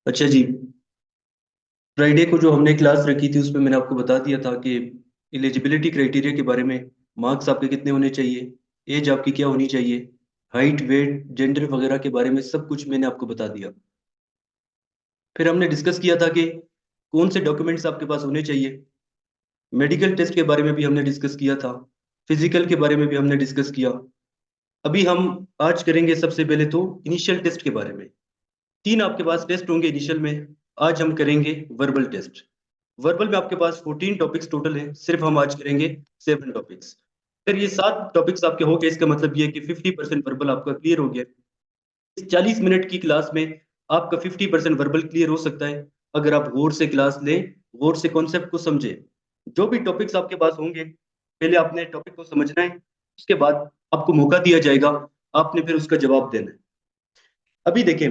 अच्छा जी। फ्राइडे को जो हमने क्लास रखी थी उसमें मैंने आपको बता दिया था कि एलिजिबिलिटी क्राइटेरिया के बारे में, मार्क्स आपके कितने होने चाहिए, एज आपकी क्या होनी चाहिए, हाइट वेट जेंडर वगैरह के बारे में सब कुछ मैंने आपको बता दिया। फिर हमने डिस्कस किया था कि कौन से डॉक्यूमेंट्स आपके पास होने चाहिए। मेडिकल टेस्ट के बारे में भी हमने डिस्कस किया था। फिजिकल के बारे में भी हमने डिस्कस किया। अभी हम आज करेंगे सबसे पहले तो इनिशियल टेस्ट के बारे में। तीन आपके पास टेस्ट होंगे इनिशियल में। आज हम करेंगे वर्बल टेस्ट। वर्बल में आपके पास 14 टॉपिक्स टोटल हैं, सिर्फ हम आज करेंगे 7 टॉपिक्स। अगर ये 7 टॉपिक्स आपके हो गए इसका मतलब ये है कि 50% वर्बल आपका क्लियर हो गया। इस 40 मिनट की क्लास में आपका 50% वर्बल क्लियर हो सकता है अगर आप गौर से क्लास लें, गौर से कॉन्सेप्ट को समझे। जो भी टॉपिक्स आपके पास होंगे पहले आपने टॉपिक को समझना है, उसके बाद आपको मौका दिया जाएगा, आपने फिर उसका जवाब देना है। अभी देखें,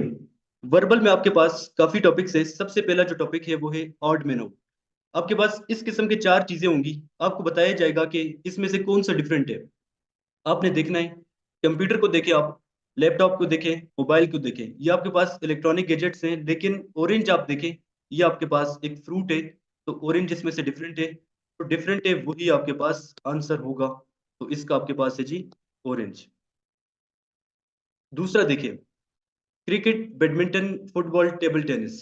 वर्बल में आपके पास काफी टॉपिक्स है। सबसे पहला जो टॉपिक है वो है ऑड मैन आउट। आपके पास इस किस्म के 4 चीजें होंगी, आपको बताया जाएगा कि इसमें से कौन सा डिफरेंट है। आपने देखना है, कंप्यूटर को देखें आप, लैपटॉप को देखें, मोबाइल को देखें, ये आपके पास इलेक्ट्रॉनिक गैजेट्स हैं। लेकिन ऑरेंज आप देखें, ये आपके पास एक फ्रूट है, तो ऑरेंज इसमें से डिफरेंट है, तो डिफरेंट है वही आपके पास आंसर होगा। तो इसका आपके पास है जी ऑरेंज। दूसरा देखिए, cricket, badminton, football, table tennis.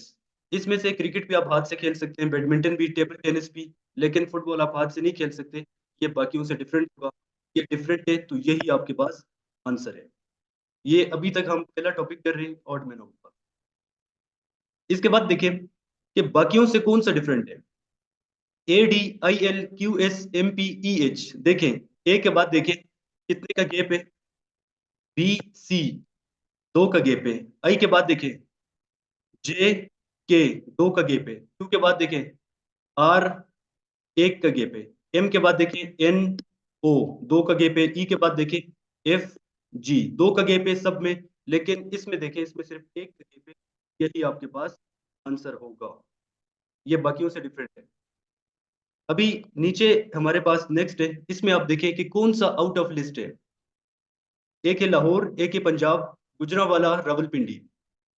इसमें से क्रिकेट भी आप हाथ से खेल सकते हैं, बैडमिंटन भी, टेबल टेनिस भी, लेकिन फुटबॉल आप हाथ से नहीं खेल सकते। ये बाकियों से डिफरेंट होगा। ये डिफरेंट है तो यही आपके पास आंसर है। ये अभी तक हम पहला टॉपिक कर रहे हैं ऑड मैन आउट का। इसके बाद देखिए कि बाकियों से कौन सा डिफरेंट है। ADILQSMPEH, देखें ए के बाद देखें कितने का गैप है, BC 2 का गैप है। आई के बाद देखें JK 2 का गैप है। क्यू के बाद देखें R 1 का गैप है। M के बाद देखें NO 2 का गैप है। E के बाद देखें FG 2 का गैप है सब में। लेकिन इसमें देखें, इसमें सिर्फ एक का गैप है। यही आपके पास आंसर होगा। ये बाकियों से डिफरेंट है। अभी नीचे हमारे पास नेक्स्ट है, इसमें आप देखें कि कौन सा आउट ऑफ लिस्ट है। एक है लाहौर, एक है पंजाब, गुजरांवाला, रावलपिंडी।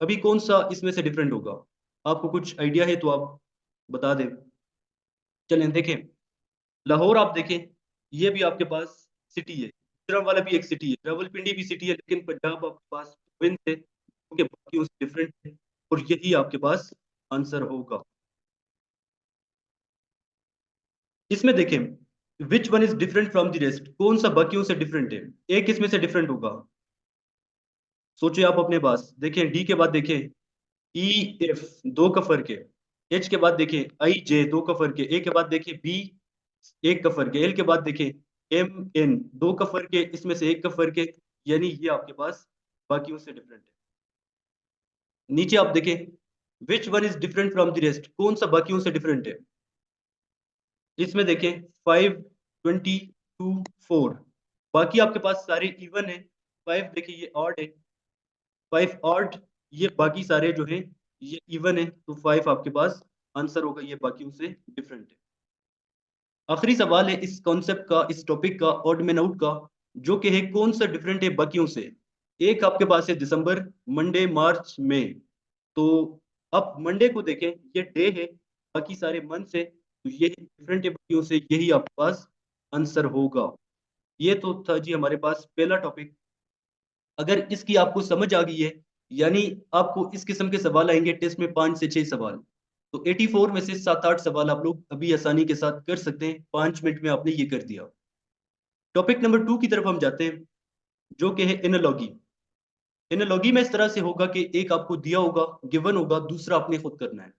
अभी कौन सा इसमें से डिफरेंट होगा? आपको कुछ आइडिया है तो आप बता दें। चलें देखें, लाहौर आप देखें, ये भी आपके पास सिटी है, गुजरांवाला भी एक सिटी है, रावलपिंडी भी सिटी है, लेकिन पंजाब आपके पास प्रोविंस है क्योंकि बाकी डिफरेंट है। और यही आपके पास आंसर होगा। इसमें देखें, which one is different from the rest, कौन सा बाकियों से डिफरेंट है। एक इसमें से डिफरेंट होगा, सोचिए आप अपने पास। देखें डी के बाद देखें EF 2 का फर्क है। H के बाद देखें IJ 2 का फर्क है। ए के बाद देखें B 1 का फर्क है। L के बाद देखें MN 2 का फर्क है, इसमें से एक का फर्क है। यानी ये आपके पास बाकियों से डिफरेंट है। नीचे आप देखें, which one is different from the rest, कौन सा बाकियों से डिफरेंट है। इसमें देखें 5 20 2 4, बाकी आपके पास सारे इवन है। 5 देखिए ये ऑड है, 5 ऑड, ये बाकी सारे जो है ये इवन है, तो 5 आपके पास आंसर होगा। ये बाकियों से डिफरेंट है। आखिरी सवाल है इस कॉन्सेप्ट का, इस टॉपिक का, ऑड मैन आउट का, जो कि है कौन सा डिफरेंट है बाकियों से। एक आपके पास है दिसंबर, मंडे, मार्च, मई। तो अब मंडे को देखें, ये डे है, बाकी सारे मंथ्स है, तो ये डिफरेंट है बाकियों से, यही आपके पास आंसर होगा। ये तो था जी हमारे पास पहला टॉपिक। अगर इसकी आपको समझ आ गई है, यानी आपको इस किस्म के सवाल आएंगे टेस्ट में 5 से 6 सवाल, तो 84 में से 7-8 सवाल आप लोग अभी आसानी के साथ कर सकते हैं। 5 मिनट में आपने ये कर दिया। टॉपिक नंबर 2 की तरफ हम जाते हैं, जो कि है एनालॉगी। एनालॉगी में इस तरह से होगा कि एक आपको दिया होगा, गिवन होगा, दूसरा आपने खुद करना है।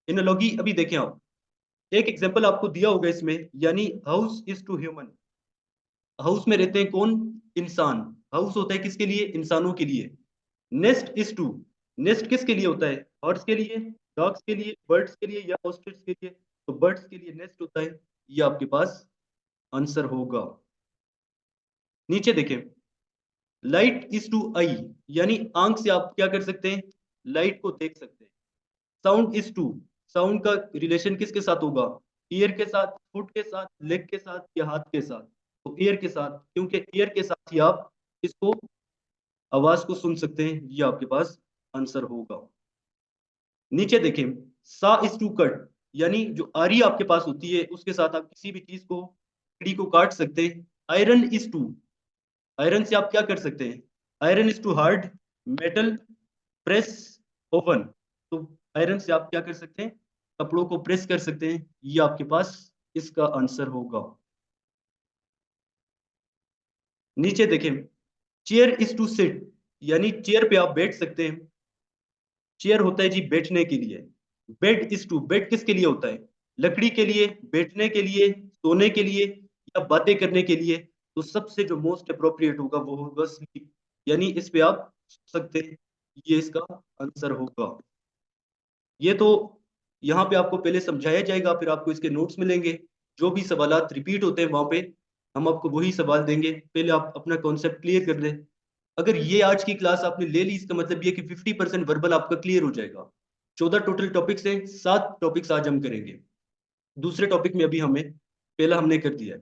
एनालॉगी अभी देखें आप, एक एग्जांपल आपको दिया होगा इसमें, यानी house is to human. House में रहते हैं कौन? इंसान। हाउस होता है किसके लिए? इंसानों के लिए। नेस्ट इज टू, नेस्ट किसके लिए होता है? बर्ड्स के लिए, डॉग्स के लिए, बर्ड्स के लिए, या ऑस्ट्रिच के लिए? तो बर्ड्स के लिए नेस्ट होता है। ये आपके पास आंसर होगा। नीचे देखें, लाइट इज टू आई, यानी आंख से आप क्या कर सकते हैं? लाइट को देख सकते हैं। साउंड इज टू, साउंड का रिलेशन किसके साथ होगा? ईयर के साथ, फुट के साथ, लेग के साथ, या हाथ के साथ? तो ईयर के साथ, क्योंकि ईयर के साथ ही आप इसको, आवाज को सुन सकते हैं। ये आपके पास आंसर होगा। नीचे देखें, सा इज टू कट, यानी जो आरी आपके पास होती है उसके साथ आप किसी भी चीज को, लकड़ी को काट सकते हैं। आयरन इज टू, आयरन से आप क्या कर सकते हैं, iron is to hard, metal, press, oven. तो आयरन से आप क्या कर सकते हैं, कपड़ों को प्रेस कर सकते हैं। ये आपके पास इसका आंसर होगा। नीचे देखें, चेयर इज टू सिट, यानी चेयर पे आप बैठ सकते हैं। चेयर होता है जी बैठने के लिए। बेड इज टू, बेड किसके लिए होता है, लकड़ी के लिए, बैठने के लिए, सोने के लिए, या बातें करने के लिए। तो सबसे जो मोस्ट अप्रोप्रिएट होगा वो होगा स्लीप, यानी इस पे आप सो सकते हैं। ये इसका आंसर होगा। ये तो यहाँ पे आपको पहले समझाया जाएगा, फिर आपको इसके नोट्स मिलेंगे। जो भी सवालात रिपीट होते हैं वहां पे हम आपको वही सवाल देंगे। पहले आप अपना कॉन्सेप्ट क्लियर कर लें। अगर ये आज की क्लास आपने ले ली, इसका मतलब ये कि 50% वर्बल आपका क्लियर हो जाएगा। 14 टोटल टॉपिक्स हैं, 7 टॉपिक्स आज हम करेंगे। दूसरे टॉपिक में अभी हमें पहला हमने कर दिया है।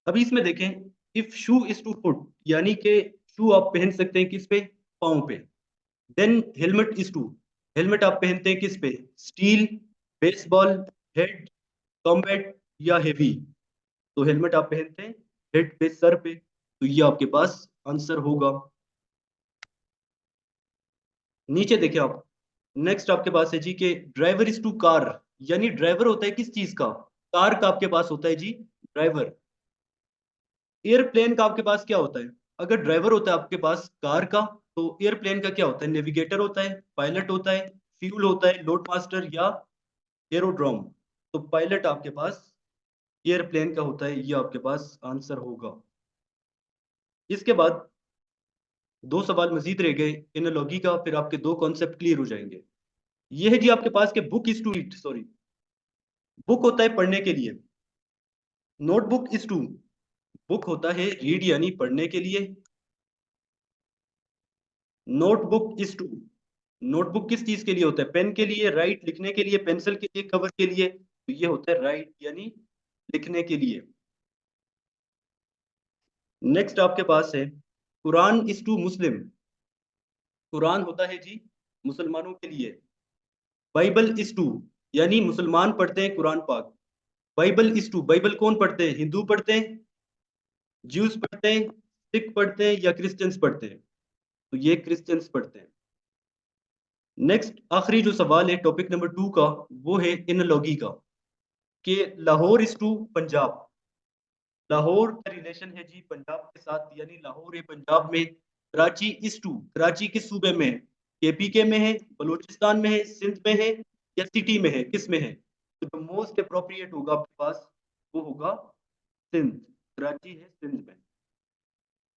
अभी इसमें देखें, if shoe is to foot, यानी कि शू आप पहन सकते हैं किस पे, पाँव पे। Then helmet is to, helmet आप पहनते हैं किस पे, स्टील, बेसबॉल, हेड, कॉम्बैट, या हेवी। तो हेलमेट आप पहनते हैं हेड पे, सर पे। तो ये आपके पास आंसर होगा। नीचे देखिए आप, नेक्स्ट आपके पास है जी के ड्राइवर इज टू कार, यानी ड्राइवर होता है किस चीज का, कार का आपके पास होता है जी ड्राइवर। एयरप्लेन का आपके पास क्या होता है, अगर ड्राइवर होता है आपके पास कार का, तो एयरप्लेन का क्या होता है, नेविगेटर होता है, पायलट होता है, फ्यूल होता है, लोड मास्टर, या एरोड्रोम। तो पायलट आपके पास एयरप्लेन का होता है। ये आपके पास आंसर होगा। इसके बाद दो सवाल मजीद रह गए एनालॉजी का, फिर आपके दो कॉन्सेप्ट क्लियर हो जाएंगे। ये है जी आपके पास के book is to read, sorry, book होता है पढ़ने के लिए, नोटबुक इज टू, बुक होता है रीड यानी पढ़ने के लिए। नोटबुक इज टू, नोटबुक किस चीज के लिए होता है, पेन के लिए, राइट लिखने के लिए, पेंसिल के लिए, कवर के लिए। तो ये होता है राइट यानी लिखने के लिए। नेक्स्ट आपके पास है कुरान इज टू मुस्लिम, कुरान होता है जी मुसलमानों के लिए। बाइबल इज टू, यानी मुसलमान पढ़ते हैं कुरान पाक। बाइबल इज टू, बाइबल कौन पढ़ते हैं, हिंदू पढ़ते हैं, ज्यूज पढ़ते हैं, सिख पढ़ते हैं, या क्रिश्चियंस पढ़ते हैं। तो ये क्रिश्चियंस पढ़ते हैं। नेक्स्ट आखिरी जो सवाल है टॉपिक नंबर 2 का, वो है एनालॉगी का, कि लाहौर इज टू पंजाब। लाहौर का रिलेशन है जी पंजाब के साथ, यानी लाहौर है पंजाब में। कराची इज टू, कराची किस सूबे में है, केपीके में है, बलूचिस्तान में है, सिंध में है, या सिटी में है, किस में है। तो जो मोस्ट अप्रोप्रिएट होगा आपके पास वो होगा सिंध, कराची है सिंध में।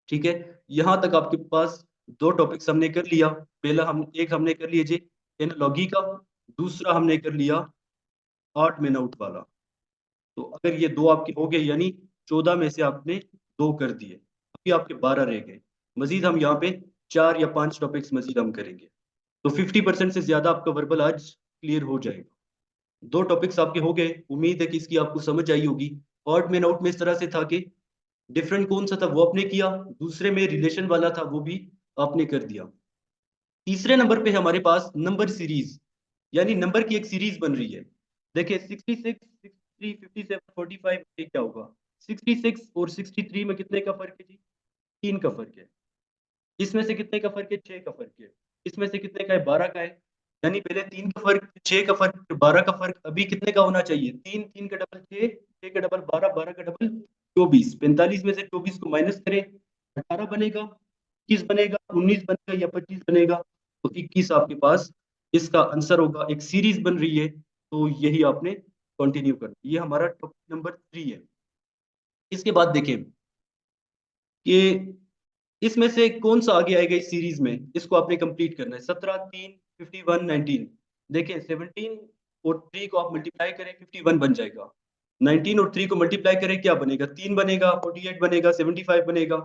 ठीक है, यहां तक आपके पास दो टॉपिक्स हमने कर लिया। पहला हम एक हमने कर लिया जी एनालॉगी का, दूसरा हमने कर लिया आर्ट में आउट वाला। तो अगर ये दो आपके हो गए, यानी 14 में से आपने दो कर दिए, अभी आपके 12 रह गए। मजीद हम यहाँ पे 4 या 5 टॉपिक्स मजीद हम करेंगे। तो 50% से ज्यादा आपका वर्बल आज क्लियर हो जाएगा। दो टॉपिक्स आपके हो गए, उम्मीद है कि इसकी आपको समझ आई होगी। ऑड में आउट में इस तरह से था कि डिफरेंट कौन सा था वो आपने किया, दूसरे में रिलेशन वाला था वो भी आपने कर दिया। तीसरे नंबर पे हमारे पास नंबर सीरीज, यानी नंबर की एक सीरीज बन रही है। देखिए 66, 63, 57, 45, ये क्या होगा, 66 और 63 में कितने का फर्क है जी, 3 का फर्क है। इसमें से कितने का फर्क है, 6 का फर्क है। इसमें से कितने का है, 12 का है। यानी पहले 3 का फर्क, 6 का फर्क, फिर 12 का फर्क। अभी कितने का होना चाहिए, 3, 3 का डबल 6, 6 का डबल 12, 12 का डबल 24। 45 में से 24 को माइनस करें, 18 बनेगा, 21 बनेगा, 19 बनेगा, या 25 बनेगा। तो 21 आपके पास इसका आंसर होगा। एक सीरीज बन रही है, तो यही आपने कंटिन्यू करना। ये हमारा टॉपिक नंबर 3 है। इसके बाद देखें कि इसमें से कौन सा आगे आएगा इस सीरीज में, इसको आपने कंप्लीट करना है। 17, 3, 51, 19। देखें 17 और 3 को आप मल्टीप्लाई करें, 51 बन जाएगा। 19 और 3 को मल्टीप्लाई करें, क्या बनेगा, 3 बनेगा, 48 बनेगा, 75 बनेगा,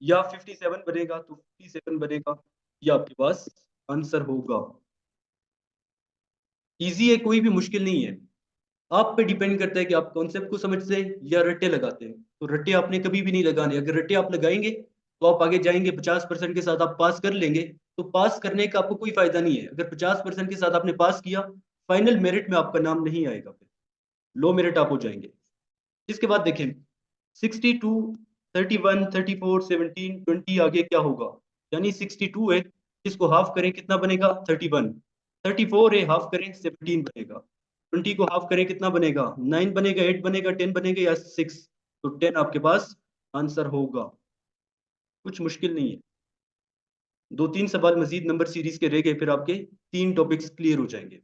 या 57 बनेगा। तो 57 बनेगा। ये आपके पास आंसर होगा। इजी है, कोई भी मुश्किल नहीं है। आप पे डिपेंड करता है कि आप कॉन्सेप्ट को समझते हैं या रट्टे लगाते हैं। तो रट्टे आपने कभी भी नहीं लगाने, अगर रट्टे आप लगाएंगे तो आप आगे जाएंगे, 50% के साथ आप पास कर लेंगे। तो पास करने का आपको कोई फायदा नहीं है। अगर 50% के साथ आपने पास किया, फाइनल मेरिट में आपका नाम नहीं आएगा, फिर लो मेरिट आप हो जाएंगे। इसके बाद देखें 62, 31, 34, 17, 20 आगे क्या होगा, यानी 62 है, इसको हाफ करें कितना बनेगा 31, 34 है हाफ करें 17 बनेगा, 20 को हाफ करें कितना बनेगा 9 बनेगा, 8 बनेगा, 10 बनेगा या 6, तो 10 आपके पास आंसर होगा। कुछ मुश्किल नहीं है। 2-3 सवाल मजीद नंबर सीरीज के रह गए, फिर आपके 3 टॉपिक्स क्लियर हो जाएंगे।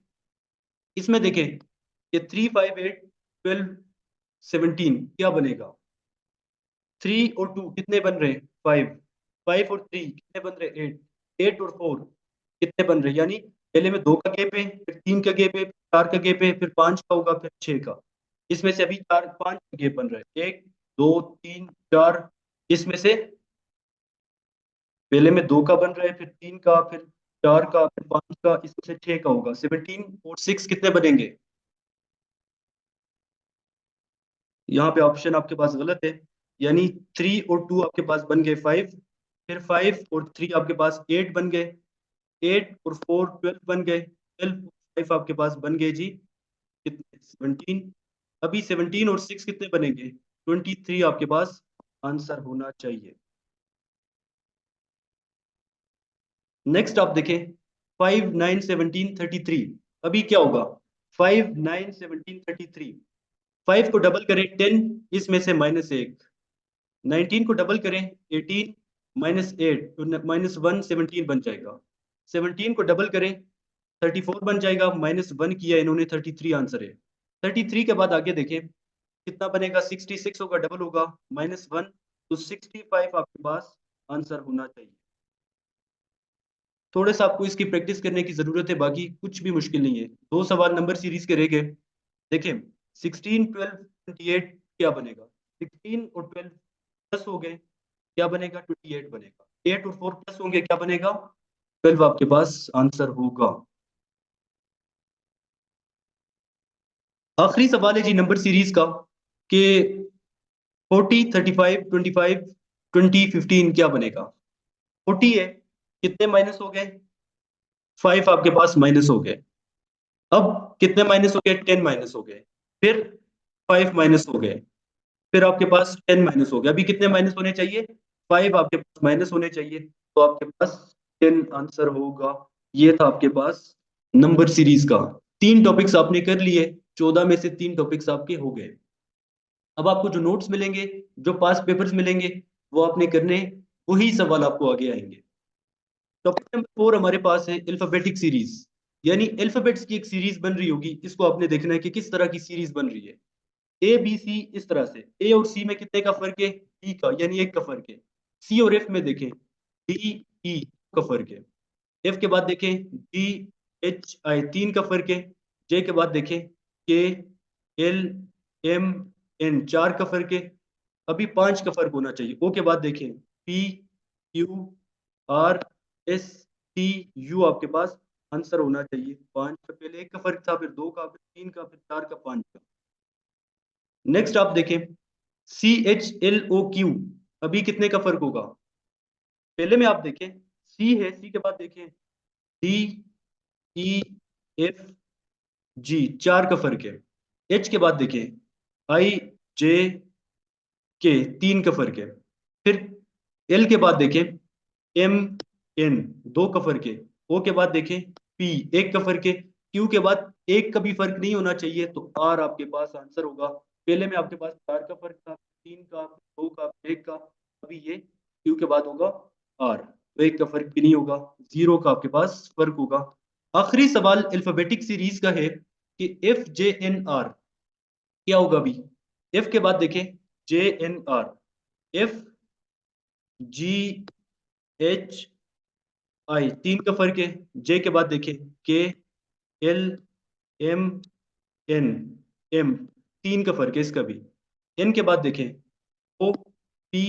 इसमें देखें कि 3, 5, 8, 12, 17 क्या बनेगा। 3 और 2 कितने बन रहे हैं 5, 5 और 3 कितने बन रहे हैं 8, 8 और 4 कितने बन रहे हैं, यानी पहले में 2 का गैप है, फिर 3 का गैप है, 4 का गैप है, फिर 5 का होगा, फिर 6 का। इसमें से अभी 4 5 का गैप बन रहा है, 1 2 3 4, इसमें से पहले में 2 का बन रहा है, फिर 3 का, फिर 4 का, फिर 5 का, इसमें से 6 का होगा। 17 और 6 कितने बनेंगे, यहाँ पे ऑप्शन आपके पास गलत है, यानी 3 और 2 आपके पास बन गए 5, फिर 5 और 3 आपके पास 8 बन गए, 8 और 4 12 बन गए, 12 और 5 आपके पास बन गए जी कितने 17। अभी 17 और 6 कितने बनेंगे 23 आपके पास आंसर होना चाहिए। नेक्स्ट आप देखें 5 9 17 33, अभी क्या होगा 5 9 17 33, 5 को डबल करें 10, इसमें से -1, 19 को डबल करें 18, -8 तो -1 17 बन जाएगा, 17 को डबल करें 34 बन जाएगा, -1 किया इन्होंने 33 आंसर है। 33 के बाद आगे देखें कितना बनेगा 66 होगा, डबल होगा -1, तो 65 आपके पास आंसर होना चाहिए। थोड़ा सा आपको इसकी प्रैक्टिस करने की जरूरत है, बाकी कुछ भी मुश्किल नहीं है। 2 सवाल नंबर सीरीज के रह गए। देखें 16 12 28 क्या बनेगा, 16 और 12 प्लस हो गए क्या बनेगा 28 बनेगा, 8 और 4 प्लस होंगे क्या बनेगा 12 आपके पास आंसर होगा। आखिरी सवाल है जी नंबर सीरीज का कि 40 35 25 20 15 क्या बनेगा। 40 है, कितने माइनस हो गए 5 आपके पास माइनस हो गए, अब कितने माइनस हो गए 10 माइनस हो गए, फिर 5 माइनस हो गए, फिर आपके पास 10 माइनस हो गया, अभी कितने माइनस होने चाहिए 5 आपके पास माइनस होने चाहिए, तो आपके पास 10 आंसर होगा। ये था आपके पास नंबर सीरीज का। 3 टॉपिक्स आपने कर लिए, 14 में से 3 टॉपिक्स आपके हो गए। अब आपको जो नोट्स मिलेंगे, जो पास पेपर्स मिलेंगे, वो आपने करने, वही सवाल आपको आगे आएंगे। टॉपिक नंबर 4 हमारे पास है अल्फाबेटिक सीरीज, यानी अल्फाबेट्स की एक सीरीज बन रही होगी, इसको आपने देखना है कि किस तरह की सीरीज बन रही है। ए बी सी इस तरह से, ए और सी में कितने का फर्क है ई का, यानी 1 का फर्क है। सी और एफ में देखें डी ई का फर्क है। एफ के बाद देखें डी एच आई 3 का फर्क है। जे के बाद देखें के एल एम एन 4 का फर्क है। अभी 5 का फर्क होना चाहिए। ओ के बाद देखें P Q R S T U आपके पास आंसर होना चाहिए। 5 का पहले 1 का फर्क था, फिर 2 का, फिर 3 का, फिर 4 का, 5 का। नेक्स्ट आप देखें C H L O Q, अभी कितने का फर्क होगा पहले में आप देखें सी है, सी के बाद देखें डी ई एफ जी 4 का फर्क है। एच के बाद देखें आई जे के 3 का फर्क है। फिर एल के बाद देखें एम एन 2 का फर्क है। ओ के बाद देखें पी 1 का फर्क है। क्यू के बाद 1 का भी फर्क नहीं होना चाहिए, तो आर आपके पास आंसर होगा। पहले में आपके पास 4 का फर्क था, 3 का, 2 का, 1 का, अभी ये क्यू के बाद होगा आर, तो 1 का फर्क भी नहीं होगा, 0 का आपके पास फर्क होगा। आखिरी सवाल अल्फाबेटिक सीरीज का है कि एफ जे एन आर क्या होगा। अभी एफ के बाद देखें J N R, F G H I 3 का फर्क है। जे के बाद देखें के एल एम एन एम 3 का फर्क है इसका भी। एन के बाद देखें ओ पी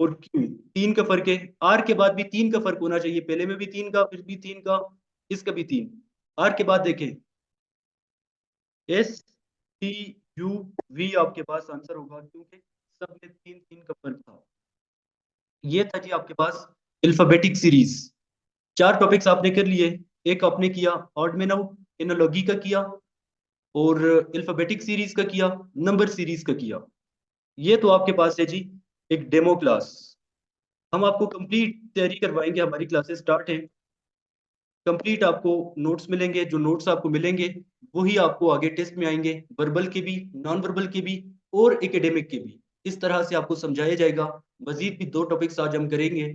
और क्यू 3 का फर्क है। आर के बाद भी 3 का फर्क होना चाहिए, पहले में भी 3 का, फिर भी 3 का, इसका भी 3। आर के बाद देखें एस टी यू वी आपके पास आंसर होगा, क्योंकि सब में 3 3 का फर्क था। ये था जी आपके पास अल्फाबेटिक सीरीज। 4 टॉपिक्स आपने कर लिए। एक आपने किया ऑड मैन आउट, एनालॉजी का किया, और अल्फाबेटिक सीरीज का किया, नंबर सीरीज का किया। ये तो आपके पास है जी एक डेमो क्लास। हम आपको कंप्लीट तैयारी करवाएंगे, हमारी क्लासेस स्टार्ट है। कंप्लीट आपको नोट्स मिलेंगे, जो नोट्स आपको मिलेंगे वही आपको आगे टेस्ट में आएंगे, वर्बल के भी, नॉन वर्बल के भी, और एकेडमिक के भी। इस तरह से आपको समझाया जाएगा। मजीद भी 2 टॉपिक्स आज हम करेंगे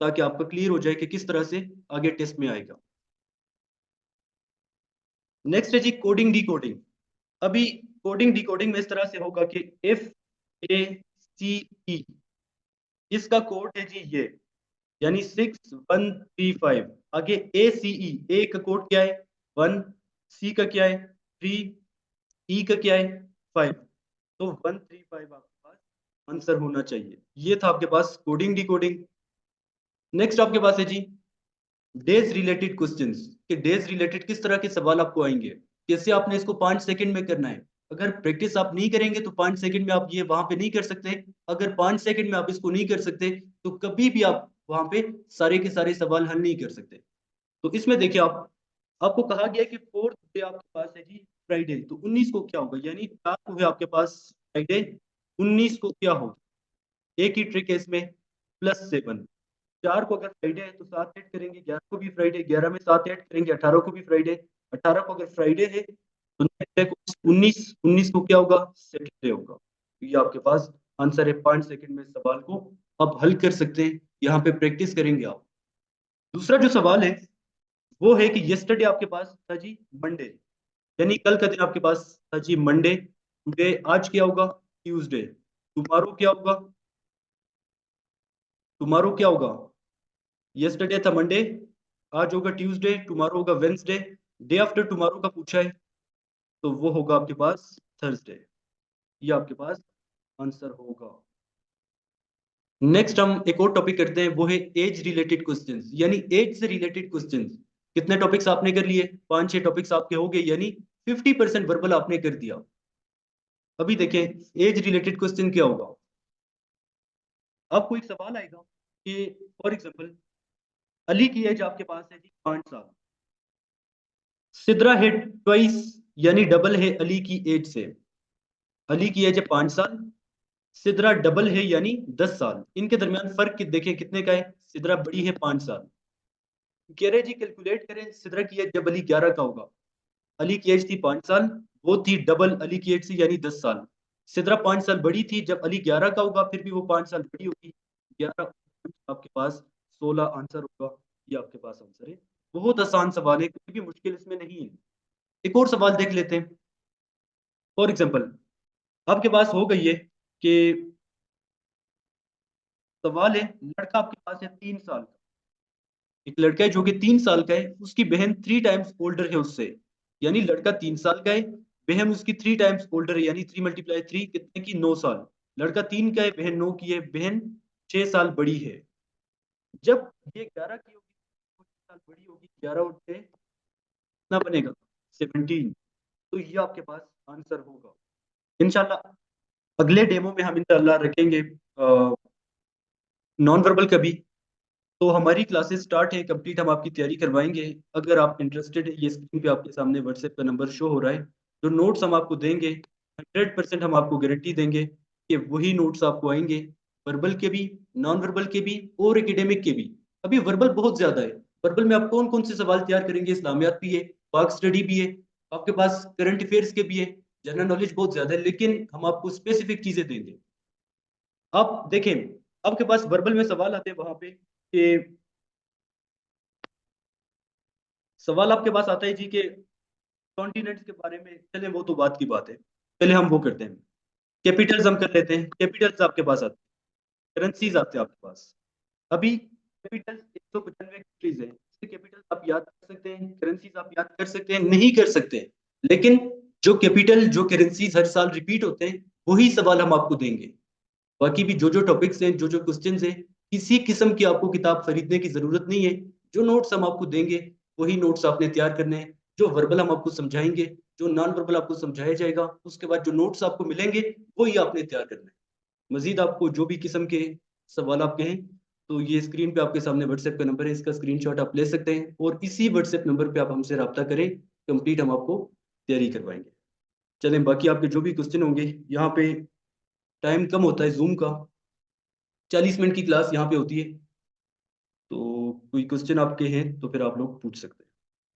ताकि आपका क्लियर हो जाए कि किस तरह से आगे टेस्ट में आएगा। नेक्स्ट है जी कोडिंग डी कोडिंग। अभी कोडिंग डी कोडिंग में इस तरह से होगा कि FACE, इसका कोड है जी ये, यानी 6135। आगे ACE, ए का कोड क्या है 1, सी का क्या है 3, ई का क्या है 5। तो 135 आपके पास आंसर होना चाहिए। ये था आपके पास कोडिंग डी कोडिंग। नेक्स्ट आपके पास है जी डेज रिलेटेड क्वेश्चंस, कि डेज रिलेटेड किस तरह के सवाल आपको आएंगे, कैसे आपने इसको 5 सेकंड में करना है। अगर प्रैक्टिस आप नहीं करेंगे तो 5 सेकंड में आप ये वहां पे नहीं कर सकते। अगर 5 सेकंड में आप इसको नहीं कर सकते तो कभी भी आप वहां पे सारे के सारे सवाल हल नहीं कर सकते। तो इसमें देखिए आपको कहा गया है कि 4th डे आपके पास है जी फ्राइडे, तो 19 को क्या होगा, यानी 4 को है आपके पास फ्राइडे, 19 को क्या होगा। एक ही ट्रिक है इसमें, +7। 4 को अगर फ्राइडे है तो 7 ऐड करेंगे, 11 को भी फ्राइडे, 11 में 7 ऐड करेंगे, 18 को भी फ्राइडे, 18 को अगर फ्राइडे है तो नेक्स्ट डे को 19, 19 को क्या होगा सैटरडे होगा। तो ये आपके पास आंसर है। 5 सेकंड में सवाल को आप हल कर सकते हैं, यहाँ पे प्रैक्टिस करेंगे आप। दूसरा जो सवाल है वो है कि यस्टरडे आपके पास था जी मंडे, यानी कल का दिन आपके पास था जी मंडे। टुडे आज क्या होगा ट्यूसडे। टुमारो क्या होगा, टुमारो क्या होगा, यस्टरडे था मंडे, आज होगा ट्यूसडे, टुमारो होगा वेंसडे, डे आफ्टर टुमारो का पूछा है तो वो होगा आपके पास थर्सडे। ये आपके पास आंसर होगा। नेक्स्ट हम एक और टॉपिक करते हैं, वो है एज रिलेटेड क्वेश्चंस, यानी एज से रिलेटेड क्वेश्चंस। कितने टॉपिक्स आपने कर लिए, 5-6 टॉपिक्स आपके हो गए, यानी 50% वर्बल आपने कर दिया। अभी देखें एज रिलेटेड क्वेश्चन क्या होगा। आपको एक सवाल आएगा कि फॉर एग्जांपल अली की एज आपके पास है जी 5 साल, सिद्रा है ट्वाइस, यानी डबल है अली की एज से। अली की एज है 5 साल, सिद्रा डबल है यानी 10 साल। इनके दरमियान फर्क देखें कितने का है, सिद्रा बड़ी है 5 साल। कह रहे जी कैलकुलेट करें सिद्रा की एज जब अली 11 का होगा। अली की एज थी 5 साल, वो थी डबल अली की एज से यानी 10 साल। सिद्रा 5 साल बड़ी थी, जब अली 11 का होगा फिर भी वो 5 साल बड़ी होगी। 11 आपके पास 16 आंसर होगा। ये आपके पास आंसर है। बहुत आसान सवाल है, कोई भी मुश्किल इसमें नहीं है। एक और सवाल देख लेते हैं। फॉर एग्जाम्पल आपके पास हो गई है कि सवाल है, लड़का आपके पास है 3 साल का। एक लड़का है जो कि 3 साल का है, उसकी बहन 3 टाइम्स ओल्डर है उससे, यानी लड़का 3 साल का है, बहन उसकी 3 टाइम्स ओल्डर है, यानी 3 × 3 कितने की 9 साल। लड़का 3 का है, बहन 9 की है, बहन 6 साल बड़ी है। जब ये 11 की होगी तो 6 साल बड़ी होगी, 11 और 6 कितना बनेगा 17। तो ये आपके पास आंसर होगा। इंशाल्लाह अगले डेमो में हम इंशाल्लाह रखेंगे नॉन वर्बल का भी। तो हमारी क्लासेस स्टार्ट है कंप्लीट, हम आपकी तैयारी करवाएंगे। अगर आप इंटरेस्टेड है, ये स्क्रीन पे आपके सामने व्हाट्सएप का नंबर शो हो रहा है। जो नोट्स हम आपको देंगे 100% हम आपको गारंटी देंगे कि वही नोट्स आपको आएंगे, वर्बल के भी, नॉन वर्बल के भी, और एकेडमिक के भी। अभी वर्बल बहुत ज्यादा है। वर्बल में आप कौन कौन से सवाल तैयार करेंगे, इस्लामियात भी है, पाक स्टडी भी है, आपके पास करंट अफेयर्स के भी है, जनरल नॉलेज बहुत ज्यादा है, लेकिन हम आपको स्पेसिफिक चीजें देंगे। आप देखें आपके पास वर्बल में सवाल आते हैं वहां पे कि सवाल आपके पास आता है जी कि कॉन्टिनेंट्स के बारे में, चले वो तो बात की बात है, पहले हम वो करते हैं। कैपिटल्स हम कर लेते हैं। कैपिटल्स आपके पास आते हैं, करेंसीज आते हैं आपके पास। अभी कैपिटल्स 195 कंट्रीज है, कैपिटल्स आप याद कर सकते हैं, करेंसीज आप याद कर सकते हैं, नहीं कर सकते, लेकिन जो कैपिटल जो करेंसीज हर साल रिपीट होते हैं वही सवाल हम आपको देंगे। बाकी भी जो जो टॉपिक्स हैं, जो जो क्वेश्चन हैं, किसी किस्म की आपको किताब खरीदने की जरूरत नहीं है। जो नोट्स हम आपको देंगे वही नोट्स आपने तैयार करने हैं। जो वर्बल हम आपको समझाएंगे, जो नॉन वर्बल आपको समझाया जाएगा, उसके बाद जो नोट्स आपको मिलेंगे वही आपने तैयार करना है। मजीद आपको जो भी किस्म के सवाल आपके हैं तो ये स्क्रीन पे आपके सामने व्हाट्सएप का नंबर है, इसका स्क्रीनशॉट आप ले सकते हैं और इसी व्हाट्सएप नंबर पे आप हमसे रब्ता करें, कंप्लीट हम आपको तैयारी करवाएंगे। चलें, बाकी आपके जो भी क्वेश्चन होंगे, यहाँ पे टाइम कम होता है जूम का, 40 मिनट की क्लास यहाँ पे होती है, तो कोई क्वेश्चन आपके हैं तो फिर आप लोग पूछ सकते हैं।